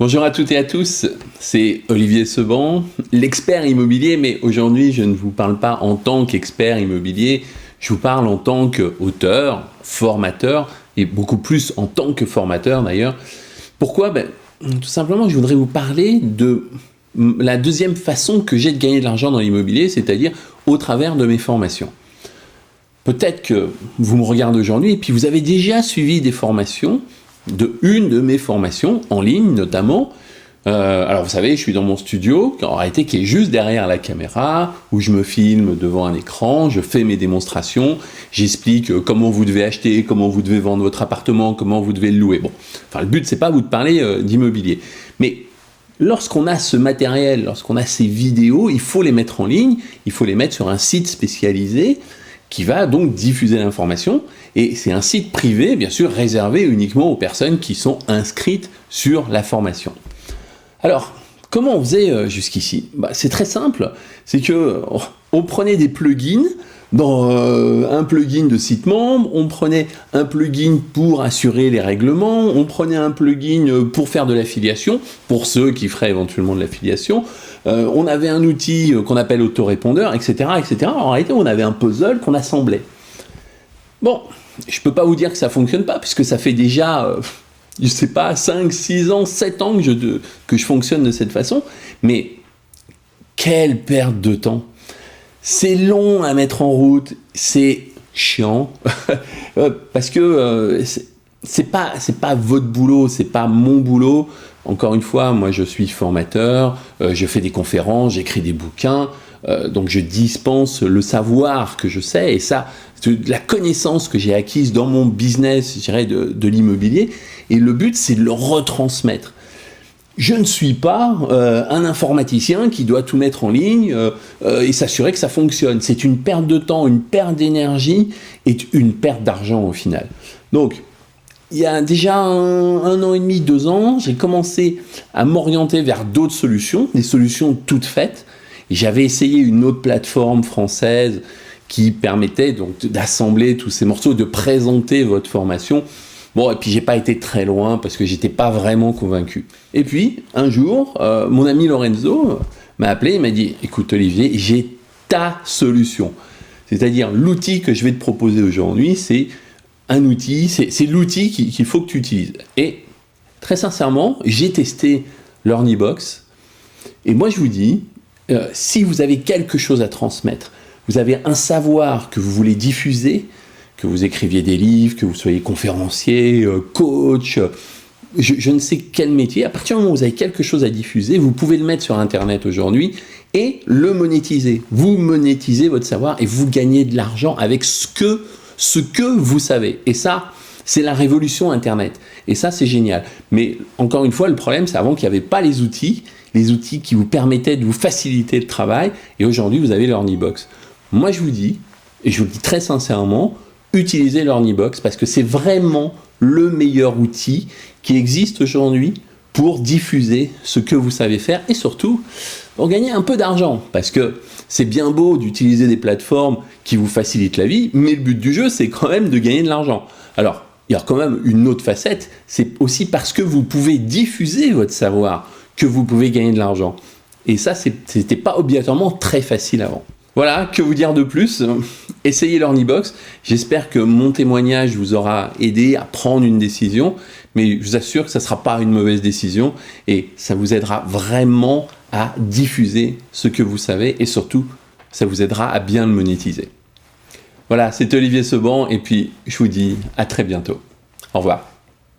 Bonjour à toutes et à tous, c'est Olivier Seban, l'expert immobilier, mais aujourd'hui je ne vous parle pas en tant qu'expert immobilier, je vous parle en tant qu'auteur, formateur, et beaucoup plus en tant que formateur d'ailleurs. Pourquoi ? Tout simplement je voudrais vous parler de la deuxième façon que j'ai de gagner de l'argent dans l'immobilier, c'est-à-dire au travers de mes formations. Peut-être que vous me regardez aujourd'hui et puis vous avez déjà suivi des formations, une de mes formations, en ligne notamment. Alors vous savez, je suis dans mon studio, en réalité qui est juste derrière la caméra, où je me filme devant un écran, je fais mes démonstrations, j'explique comment vous devez acheter, comment vous devez vendre votre appartement, comment vous devez le louer. Bon, enfin le but c'est pas vous de parler d'immobilier, mais lorsqu'on a ce matériel, lorsqu'on a ces vidéos, il faut les mettre en ligne, il faut les mettre sur un site spécialisé, qui va donc diffuser l'information, et c'est un site privé, bien sûr, réservé uniquement aux personnes qui sont inscrites sur la formation. Alors, comment on faisait jusqu'ici ? C'est très simple, c'est que on prenait des plugins, dans un plugin de site membre, on prenait un plugin pour assurer les règlements, on prenait un plugin pour faire de l'affiliation, pour ceux qui feraient éventuellement de l'affiliation, on avait un outil qu'on appelle autorépondeur, etc., etc. En réalité, on avait un puzzle qu'on assemblait. Bon, je ne peux pas vous dire que ça ne fonctionne pas, puisque ça fait déjà, je ne sais pas, 5, 6 ans, 7 ans que je fonctionne de cette façon, mais quelle perte de temps! C'est long à mettre en route, c'est chiant, parce que c'est pas votre boulot, c'est pas mon boulot. Encore une fois, moi je suis formateur, je fais des conférences, j'écris des bouquins, donc je dispense le savoir que je sais, et ça, c'est la connaissance que j'ai acquise dans mon business, je dirais, de l'immobilier, et le but c'est de le retransmettre. Je ne suis pas un informaticien qui doit tout mettre en ligne et s'assurer que ça fonctionne. C'est une perte de temps, une perte d'énergie et une perte d'argent au final. Donc, il y a déjà un an et demi, 2 ans, j'ai commencé à m'orienter vers d'autres solutions, des solutions toutes faites. Et j'avais essayé une autre plateforme française qui permettait donc d'assembler tous ces morceaux, de présenter votre formation. Bon, et puis j'ai pas été très loin parce que j'étais pas vraiment convaincu. Et puis, un jour, mon ami Lorenzo m'a appelé, il m'a dit « Écoute Olivier, j'ai ta solution. » C'est-à-dire, l'outil que je vais te proposer aujourd'hui, c'est un outil, c'est l'outil qu'il faut que tu utilises. Et très sincèrement, j'ai testé l'Ornibox. Et moi, je vous dis, si vous avez quelque chose à transmettre, vous avez un savoir que vous voulez diffuser, que vous écriviez des livres, que vous soyez conférencier, coach, je ne sais quel métier, à partir du moment où vous avez quelque chose à diffuser, vous pouvez le mettre sur Internet aujourd'hui et le monétiser. Vous monétisez votre savoir et vous gagnez de l'argent avec ce que vous savez. Et ça, c'est la révolution Internet. Et ça, c'est génial. Mais encore une fois, le problème, c'est avant qu'il n'y avait pas les outils qui vous permettaient de vous faciliter le travail. Et aujourd'hui, vous avez l'Ornibox. Moi, je vous dis, et je vous le dis très sincèrement, utilisez l'Ornibox parce que c'est vraiment le meilleur outil qui existe aujourd'hui pour diffuser ce que vous savez faire et surtout pour gagner un peu d'argent. Parce que c'est bien beau d'utiliser des plateformes qui vous facilitent la vie, mais le but du jeu, c'est quand même de gagner de l'argent. Alors, il y a quand même une autre facette, c'est aussi parce que vous pouvez diffuser votre savoir que vous pouvez gagner de l'argent. Et ça, c'était pas obligatoirement très facile avant. Voilà, que vous dire de plus ? Essayez l'Ornibox. J'espère que mon témoignage vous aura aidé à prendre une décision, mais je vous assure que ça ne sera pas une mauvaise décision et ça vous aidera vraiment à diffuser ce que vous savez et surtout, ça vous aidera à bien le monétiser. Voilà, c'était Olivier Seban et puis je vous dis à très bientôt. Au revoir.